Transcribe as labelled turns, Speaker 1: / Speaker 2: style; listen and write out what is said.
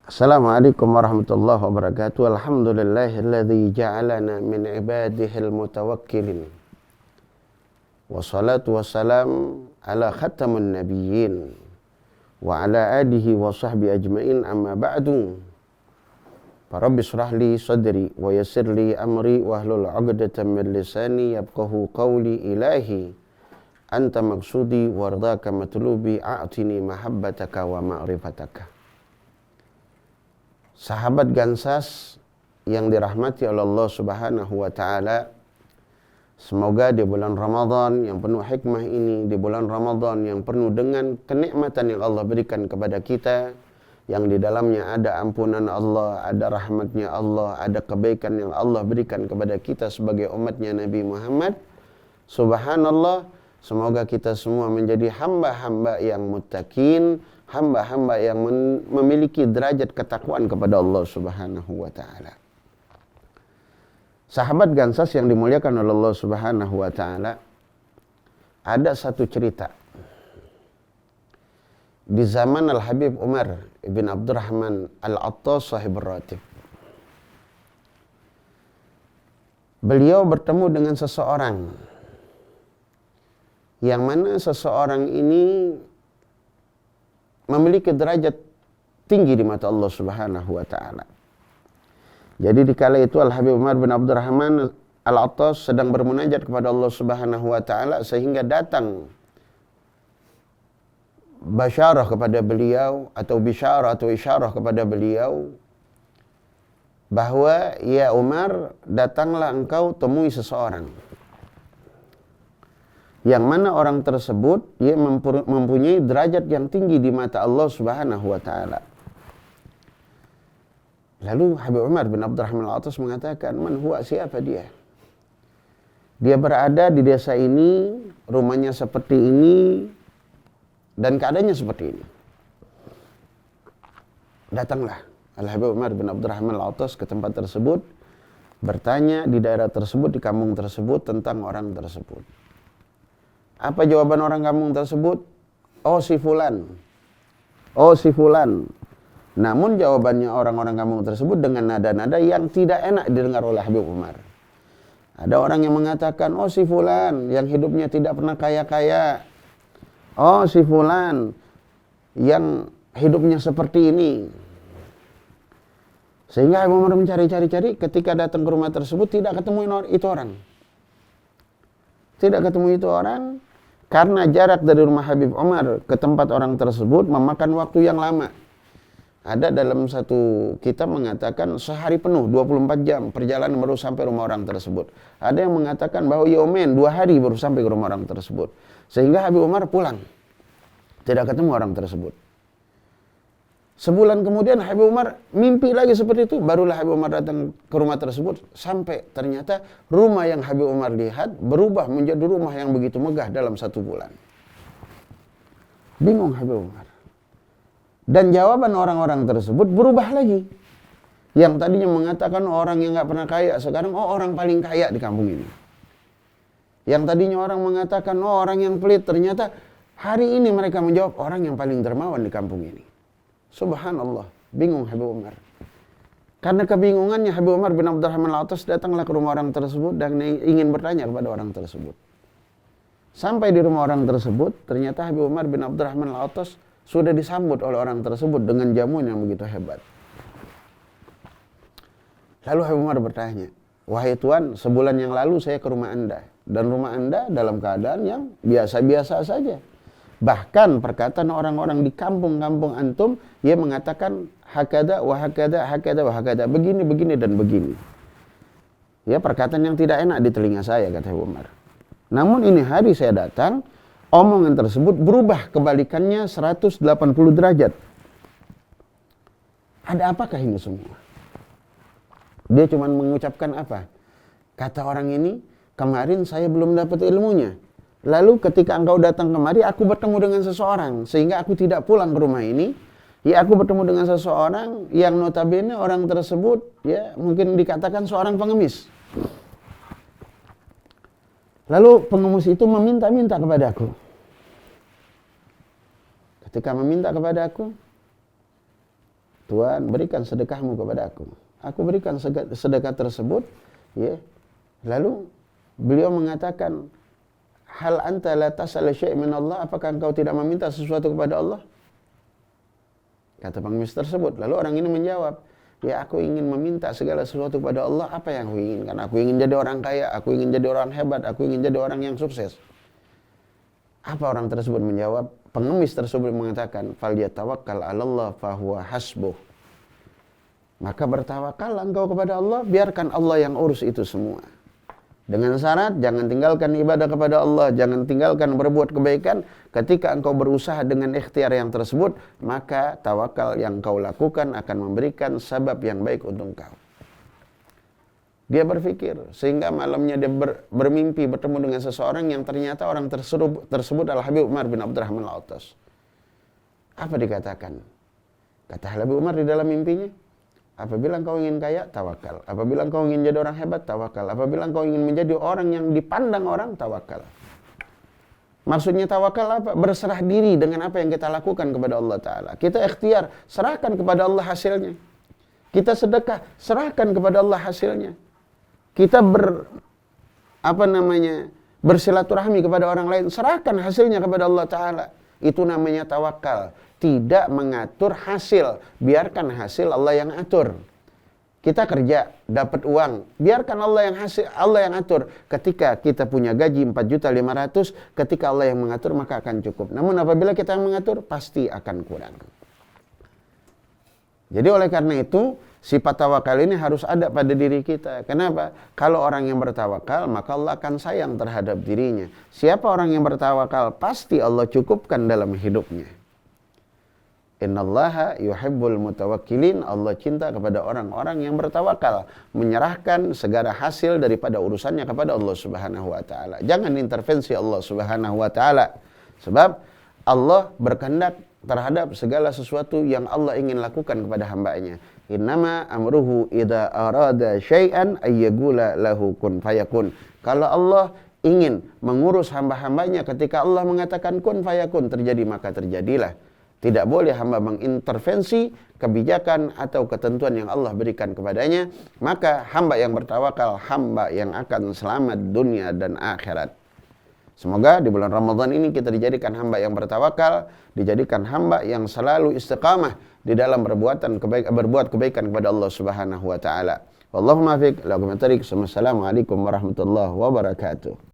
Speaker 1: Assalamualaikum warahmatullahi wabarakatuh. Alhamdulillahilladzi ja'alana min ibadihil mutawakkilin. Wassalatu wassalam ala khatamun nabiyyin wa ala alihi wa sahbihi ajma'in, amma ba'du. Rabbi shrah li sadri wa yassir li amri wahlul 'uqdatam min lisani yafqahu qawli. Ilahi anta maqsudi wardaka matlubi, a'tini mahabbataka wa ma'rifataka. Sahabat Gansas yang dirahmati oleh Allah Subhanahu wa taala, semoga di bulan Ramadan yang penuh hikmah ini, di bulan Ramadan yang penuh dengan kenikmatan yang Allah berikan kepada kita, yang di dalamnya ada ampunan Allah, ada rahmatnya Allah, ada kebaikan yang Allah berikan kepada kita sebagai umatnya Nabi Muhammad. Subhanallah, semoga kita semua menjadi hamba-hamba yang muttaqin, hamba-hamba yang memiliki derajat ketakwaan kepada Allah Subhanahu wa taala. Sahabat Gansas yang dimuliakan oleh Allah Subhanahu wa taala, ada satu cerita. Di zaman Al-Habib Umar ibn Abdurrahman Al-Attas sahibur ratib, beliau bertemu dengan seseorang yang mana seseorang ini memiliki derajat tinggi di mata Allah Subhanahu wa taala. Jadi dikala itu Al-Habib Umar bin Abdurrahman Al-Attas sedang bermunajat kepada Allah Subhanahu wa taala, sehingga datang basyarah kepada beliau atau bisyarah atau isyarah kepada beliau bahwa, ya Umar, datanglah engkau temui seseorang yang mana orang tersebut ia mempunyai derajat yang tinggi di mata Allah Subhanahu wa taala. Lalu Habib Umar bin Abdurrahman Al-Attas mengatakan, "Man huwa, siapa dia? Dia berada di desa ini, rumahnya seperti ini, dan keadaannya seperti ini." Datanglah Al-Habib Umar bin Abdurrahman Al-Attas ke tempat tersebut, bertanya di daerah tersebut, di kampung tersebut, tentang orang tersebut. Apa jawaban orang kampung tersebut? Oh si fulan. Oh si fulan. Namun jawabannya orang-orang kampung tersebut dengan nada-nada yang tidak enak didengar oleh Habib Umar. Ada orang yang mengatakan, oh si fulan yang hidupnya tidak pernah kaya-kaya. Oh si fulan yang hidupnya seperti ini. Sehingga Habib Umar mencari-cari, ketika datang ke rumah tersebut tidak ketemu itu orang. Tidak ketemu itu orang. Karena jarak dari rumah Habib Umar ke tempat orang tersebut memakan waktu yang lama. Ada dalam satu kitab mengatakan sehari penuh, 24 jam perjalanan baru sampai rumah orang tersebut. Ada yang mengatakan bahwa yomen, 2 hari baru sampai ke rumah orang tersebut. Sehingga Habib Umar pulang, tidak ketemu orang tersebut. Sebulan kemudian Habib Umar mimpi lagi seperti itu. Barulah Habib Umar datang ke rumah tersebut. Sampai ternyata rumah yang Habib Umar lihat berubah menjadi rumah yang begitu megah dalam 1 bulan. Bingung Habib Umar. Dan jawaban orang-orang tersebut berubah lagi. Yang tadinya mengatakan orang yang gak pernah kaya, sekarang orang paling kaya di kampung ini. Yang tadinya orang mengatakan orang yang pelit, ternyata hari ini mereka menjawab orang yang paling dermawan di kampung ini. Subhanallah, bingung Habib Umar. Karena kebingungannya, Habib Umar bin Abdurrahman Al-Attas datanglah ke rumah orang tersebut dan ingin bertanya kepada orang tersebut. Sampai di rumah orang tersebut, ternyata Habib Umar bin Abdurrahman Al-Attas sudah disambut oleh orang tersebut dengan jamuan yang begitu hebat. Lalu Habib Umar bertanya, "Wahai Tuan, sebulan yang lalu saya ke rumah Anda, dan rumah Anda dalam keadaan yang biasa-biasa saja. Bahkan perkataan orang-orang di kampung-kampung antum, ia mengatakan hakada wa hakada, hakada wa hakada, begini, begini, dan begini. Ya, perkataan yang tidak enak di telinga saya," kata Habib Umar. Namun ini hari saya datang, omongan tersebut berubah kebalikannya 180 derajat. Ada apakah ini semua? Dia cuma mengucapkan apa? Kata orang ini, "Kemarin saya belum dapat ilmunya. Lalu ketika engkau datang kemari, aku bertemu dengan seseorang, sehingga aku tidak pulang ke rumah ini. Ya, aku bertemu dengan seseorang yang notabene orang tersebut, ya mungkin dikatakan seorang pengemis. Lalu pengemis itu meminta-minta kepadaku. Ketika meminta kepadaku, Tuhan, berikan sedekahmu kepada aku. Aku berikan sedekah tersebut, ya. Lalu beliau mengatakan, hal anta la tas'al syai' min Allah, apakah engkau tidak meminta sesuatu kepada Allah? Kata pengemis tersebut. Lalu orang ini menjawab, ya aku ingin meminta segala sesuatu kepada Allah. Apa yang aku inginkan? Aku ingin jadi orang kaya, aku ingin jadi orang hebat, aku ingin jadi orang yang sukses. Apa orang tersebut menjawab? Pengemis tersebut mengatakan, falyatawakkal 'alallah fahuwa hasbuh. Maka bertawakal engkau kepada Allah, biarkan Allah yang urus itu semua. Dengan syarat, jangan tinggalkan ibadah kepada Allah, jangan tinggalkan berbuat kebaikan. Ketika engkau berusaha dengan ikhtiar yang tersebut, maka tawakal yang kau lakukan akan memberikan sebab yang baik untuk engkau. Dia berpikir, sehingga malamnya dia bermimpi bertemu dengan seseorang yang ternyata orang tersebut adalah Habib Umar bin Abdurrahman Al-Attas. Apa dikatakan? Kata Habib Umar di dalam mimpinya, apabila engkau ingin kaya, tawakal. Apabila engkau ingin jadi orang hebat, tawakal. Apabila engkau ingin menjadi orang yang dipandang orang, tawakal. Maksudnya tawakal apa? Berserah diri dengan apa yang kita lakukan kepada Allah Ta'ala. Kita ikhtiar, serahkan kepada Allah hasilnya. Kita sedekah, serahkan kepada Allah hasilnya. Kita bersilaturahmi kepada orang lain, serahkan hasilnya kepada Allah Ta'ala. Itu namanya tawakal. Tidak mengatur hasil, biarkan hasil Allah yang atur. Kita kerja, dapat uang, biarkan Allah yang atur. Ketika kita punya gaji 4.500.000, ketika Allah yang mengatur maka akan cukup. Namun apabila kita yang mengatur, pasti akan kurang. Jadi oleh karena itu, sifat tawakal ini harus ada pada diri kita. Kenapa? Kalau orang yang bertawakal, maka Allah akan sayang terhadap dirinya. Siapa orang yang bertawakal, pasti Allah cukupkan dalam hidupnya. Innallaha yuhibbul mutawakkilin. Allah cinta kepada orang-orang yang bertawakal, menyerahkan segala hasil daripada urusannya kepada Allah Subhanahu wa taala. Jangan intervensi Allah Subhanahu wa taala. Sebab Allah berkehendak terhadap segala sesuatu yang Allah ingin lakukan kepada hambanya. Innama amruhu idza arada syai'an ayyaqula lahu kun fayakun. Kalau Allah ingin mengurus hamba-hambanya, ketika Allah mengatakan kun fayakun, terjadi maka terjadilah. Tidak boleh hamba mengintervensi kebijakan atau ketentuan yang Allah berikan kepadanya. Maka hamba yang bertawakal, hamba yang akan selamat dunia dan akhirat. Semoga di bulan Ramadan ini kita dijadikan hamba yang bertawakal, dijadikan hamba yang selalu istiqamah di dalam berbuat kebaikan kepada Allah Subhanahu wa taala. Wallahu muwaffiq. Assalamualaikum warahmatullahi wabarakatuh.